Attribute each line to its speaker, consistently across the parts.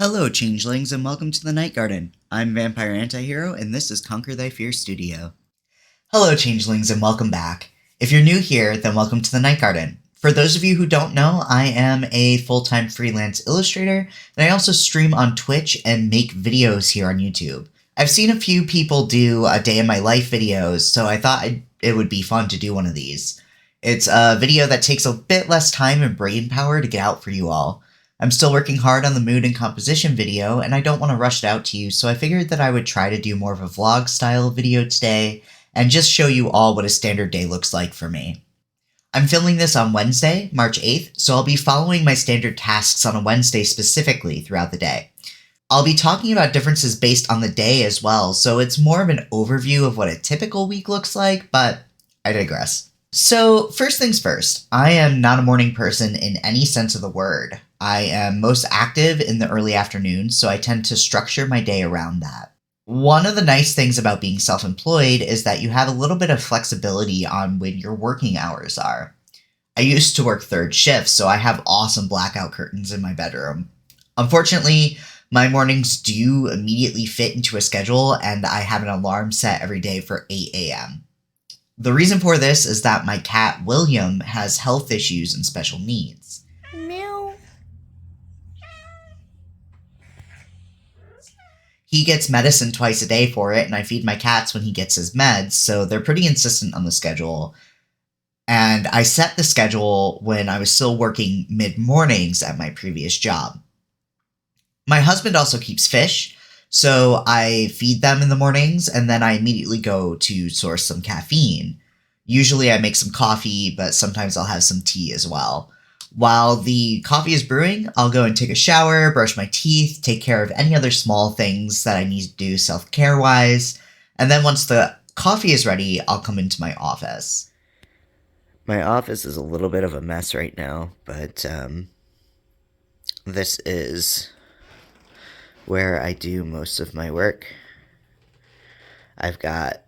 Speaker 1: Hello, changelings, and welcome to the Night Garden. I'm VampireAntihero, and this is Conquer Thy Fear Studio. Hello, changelings, and welcome back. If you're new here, then welcome to the Night Garden. For those of you who don't know, I am a full-time freelance illustrator, and I also stream on Twitch and make videos here on YouTube. I've seen a few people do a day in my life videos, so I thought it would be fun to do one of these. It's a video that takes a bit less time and brain power to get out for you all. I'm still working hard on the mood and composition video, and I don't want to rush it out to you, so I figured that I would try to do more of a vlog style video today, and just show you all what a standard day looks like for me. I'm filming this on Wednesday, March 8th, so I'll be following my standard tasks on a Wednesday specifically throughout the day. I'll be talking about differences based on the day as well, so it's more of an overview of what a typical week looks like, but I digress. So, first things first, I am not a morning person in any sense of the word. I am most active in the early afternoon, so I tend to structure my day around that. One of the nice things about being self-employed is that you have a little bit of flexibility on when your working hours are. I used to work third shift, so I have awesome blackout curtains in my bedroom. Unfortunately, my mornings do immediately fit into a schedule, and I have an alarm set every day for 8 a.m. The reason for this is that my cat, William, has health issues and special needs.
Speaker 2: Meow.
Speaker 1: He gets medicine twice a day for it, and I feed my cats when he gets his meds, so they're pretty insistent on the schedule. And I set the schedule when I was still working mid-mornings at my previous job. My husband also keeps fish, so I feed them in the mornings, and then I immediately go to source some caffeine. Usually I make some coffee, but sometimes I'll have some tea as well. While the coffee is brewing, I'll go and take a shower, brush my teeth, take care of any other small things that I need to do self-care-wise, and then once the coffee is ready, I'll come into my office.
Speaker 3: My office is a little bit of a mess right now, but this is where I do most of my work. I've got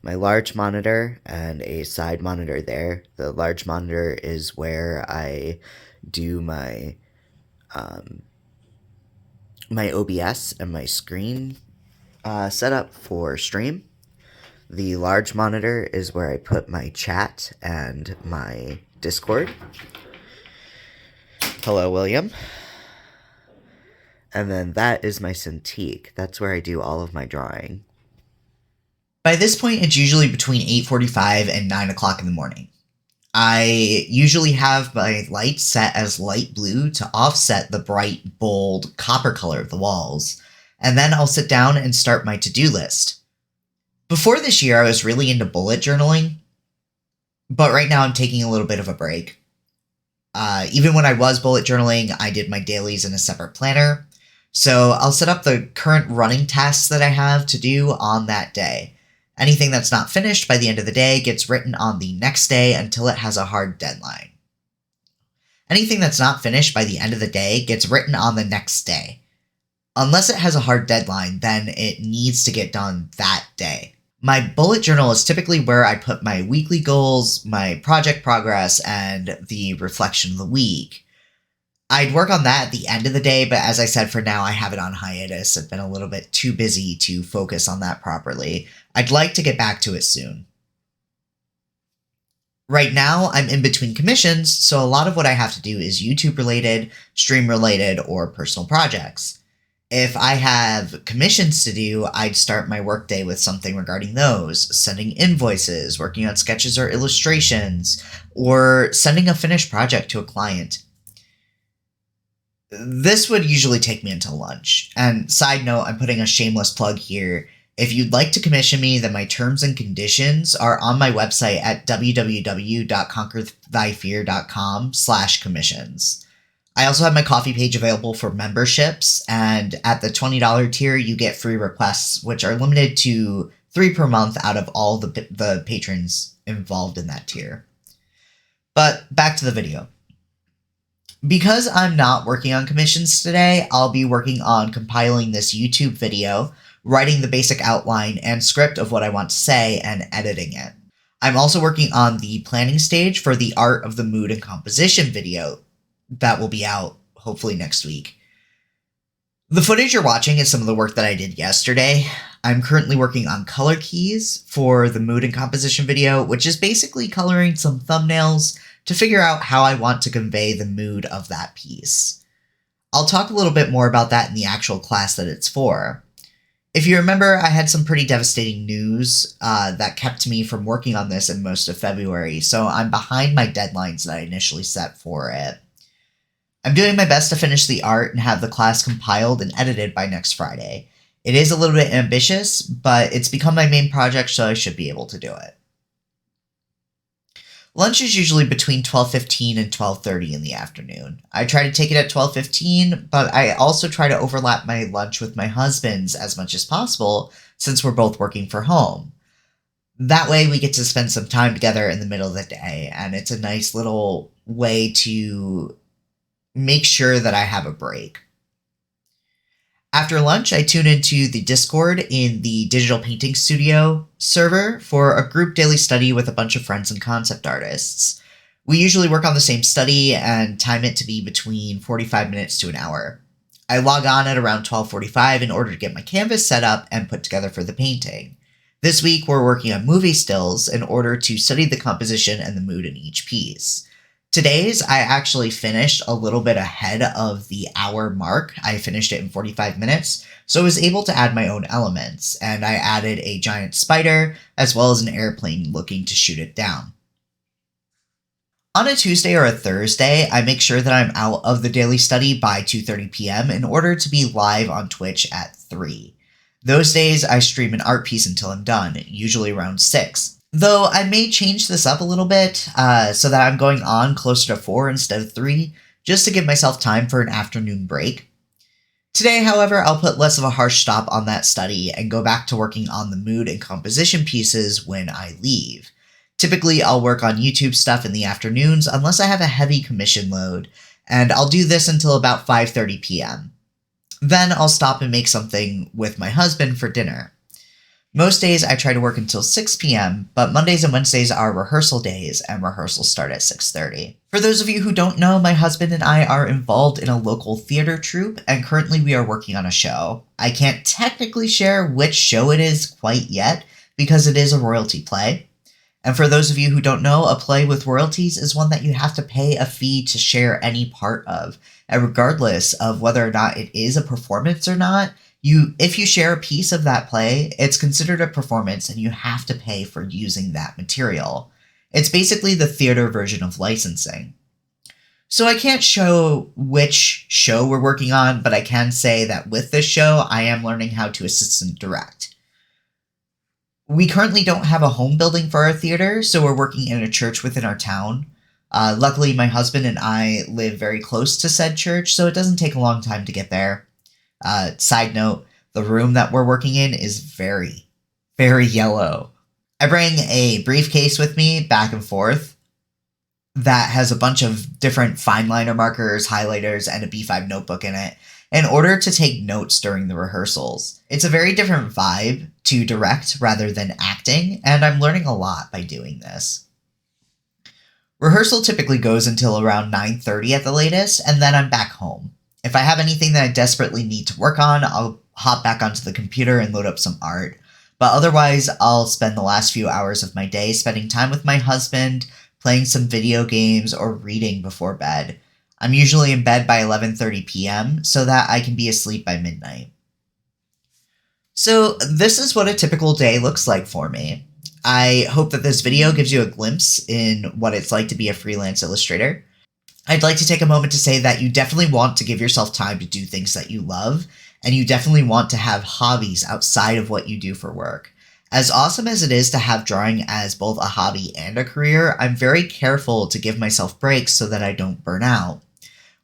Speaker 3: my large monitor and a side monitor there. The large monitor is where I do my my OBS and my screen setup for stream. The large monitor is where I put my chat and my Discord. Hello, William. And then that is my Cintiq. That's where I do all of my drawing.
Speaker 1: By this point, it's usually between 8:45 and 9 o'clock in the morning. I usually have my lights set as light blue to offset the bright, bold copper color of the walls, and then I'll sit down and start my to-do list. Before this year, I was really into bullet journaling, but right now I'm taking a little bit of a break. Even when I was bullet journaling, I did my dailies in a separate planner, so I'll set up the current running tasks that I have to do on that day. Anything that's not finished by the end of the day gets written on the next day until it has a hard deadline. Anything that's not finished by the end of the day gets written on the next day. Unless it has a hard deadline, then it needs to get done that day. My bullet journal is typically where I put my weekly goals, my project progress, and the reflection of the week. I'd work on that at the end of the day, but as I said, for now, I have it on hiatus. I've been a little bit too busy to focus on that properly. I'd like to get back to it soon. Right now, I'm in between commissions, so a lot of what I have to do is YouTube-related, stream-related, or personal projects. If I have commissions to do, I'd start my workday with something regarding those, sending invoices, working on sketches or illustrations, or sending a finished project to a client. This would usually take me until lunch. And side note, I'm putting a shameless plug here. If you'd like to commission me, then my terms and conditions are on my website at www.conquerthyfear.com/commissions. I also have my coffee page available for memberships, and at the $20 tier, you get free requests, which are limited to 3 per month out of all the patrons involved in that tier. But back to the video. Because I'm not working on commissions today, I'll be working on compiling this YouTube video, writing the basic outline and script of what I want to say, and editing it. I'm also working on the planning stage for the Art of the Mood and Composition video that will be out hopefully next week. The footage you're watching is some of the work that I did yesterday. I'm currently working on color keys for the mood and composition video, which is basically coloring some thumbnails to figure out how I want to convey the mood of that piece. I'll talk a little bit more about that in the actual class that it's for. If you remember, I had some pretty devastating news that kept me from working on this in most of February, so I'm behind my deadlines that I initially set for it. I'm doing my best to finish the art and have the class compiled and edited by next Friday. It is a little bit ambitious, but it's become my main project, so I should be able to do it. Lunch is usually between 12:15 and 12:30 in the afternoon. I try to take it at 12:15, but I also try to overlap my lunch with my husband's as much as possible, since we're both working from home. That way we get to spend some time together in the middle of the day, and it's a nice little way to make sure that I have a break. After lunch, I tune into the Discord in the Digital Painting Studio server for a group daily study with a bunch of friends and concept artists. We usually work on the same study and time it to be between 45 minutes to an hour. I log on at around 12:45 in order to get my canvas set up and put together for the painting. This week, we're working on movie stills in order to study the composition and the mood in each piece. Today's, I actually finished a little bit ahead of the hour mark. I finished it in 45 minutes, so I was able to add my own elements, and I added a giant spider, as well as an airplane looking to shoot it down. On a Tuesday or a Thursday, I make sure that I'm out of the daily study by 2:30 p.m. in order to be live on Twitch at 3. Those days, I stream an art piece until I'm done, usually around 6. Though I may change this up a little bit so that I'm going on closer to 4 instead of 3, just to give myself time for an afternoon break. Today, however, I'll put less of a harsh stop on that study and go back to working on the mood and composition pieces when I leave. Typically, I'll work on YouTube stuff in the afternoons unless I have a heavy commission load, and I'll do this until about 5:30 p.m. Then I'll stop and make something with my husband for dinner. Most days I try to work until 6 p.m., but Mondays and Wednesdays are rehearsal days, and rehearsals start at 6:30. For those of you who don't know, my husband and I are involved in a local theater troupe, and currently we are working on a show. I can't technically share which show it is quite yet, because it is a royalty play. And for those of you who don't know, a play with royalties is one that you have to pay a fee to share any part of, and regardless of whether or not it is a performance or not, if you share a piece of that play, it's considered a performance and you have to pay for using that material. It's basically the theater version of licensing. So I can't show which show we're working on, but I can say that with this show, I am learning how to assistant direct. We currently don't have a home building for our theater, so we're working in a church within our town. Luckily, my husband and I live very close to said church, so it doesn't take a long time to get there. Side note, the room that we're working in is very, very yellow. I bring a briefcase with me back and forth that has a bunch of different fine liner markers, highlighters, and a B5 notebook in it in order to take notes during the rehearsals. It's a very different vibe to direct rather than acting, and I'm learning a lot by doing this. Rehearsal typically goes until around 9:30 at the latest, and then I'm back home. If I have anything that I desperately need to work on, I'll hop back onto the computer and load up some art. But otherwise, I'll spend the last few hours of my day spending time with my husband, playing some video games, or reading before bed. I'm usually in bed by 11:30 p.m. so that I can be asleep by midnight. So this is what a typical day looks like for me. I hope that this video gives you a glimpse in what it's like to be a freelance illustrator. I'd like to take a moment to say that you definitely want to give yourself time to do things that you love, and you definitely want to have hobbies outside of what you do for work. As awesome as it is to have drawing as both a hobby and a career, I'm very careful to give myself breaks so that I don't burn out.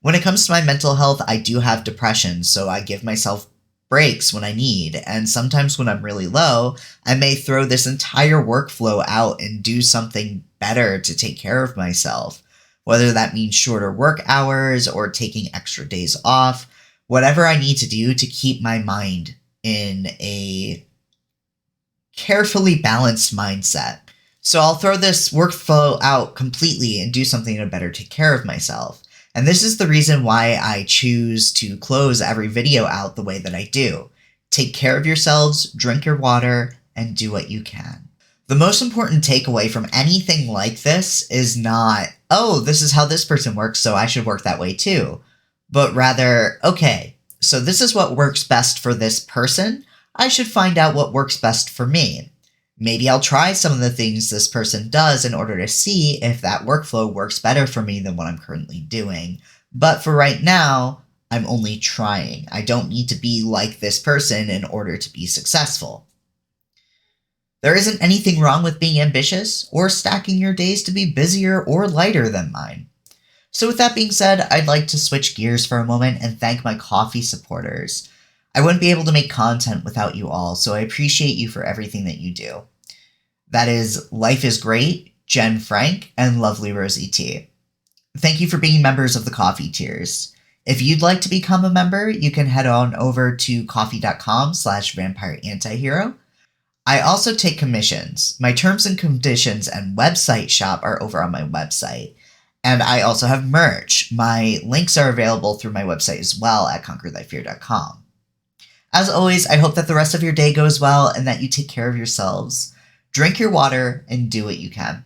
Speaker 1: When it comes to my mental health, I do have depression, so I give myself breaks when I need, and sometimes when I'm really low, I may throw this entire workflow out and do something better to take care of myself. Whether that means shorter work hours or taking extra days off, whatever I need to do to keep my mind in a carefully balanced mindset. So I'll throw this workflow out completely and do something to better take care of myself. And this is the reason why I choose to close every video out the way that I do. Take care of yourselves, drink your water, and do what you can. The most important takeaway from anything like this is not, oh, this is how this person works, so I should work that way too. But rather, okay, so this is what works best for this person. I should find out what works best for me. Maybe I'll try some of the things this person does in order to see if that workflow works better for me than what I'm currently doing. But for right now, I'm only trying. I don't need to be like this person in order to be successful. There isn't anything wrong with being ambitious or stacking your days to be busier or lighter than mine. So with that being said, I'd like to switch gears for a moment and thank my coffee supporters. I wouldn't be able to make content without you all, so I appreciate you for everything that you do. That is Life is Great, Jen Frank, and Lovely Rosie T. Thank you for being members of the coffee tiers. If you'd like to become a member, you can head on over to coffee.com/VampireAntihero. I also take commissions. My terms and conditions and website shop are over on my website. And I also have merch. My links are available through my website as well at conquerthyfear.com. As always, I hope that the rest of your day goes well and that you take care of yourselves. Drink your water and do what you can.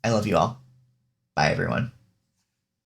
Speaker 1: I love you all. Bye, everyone.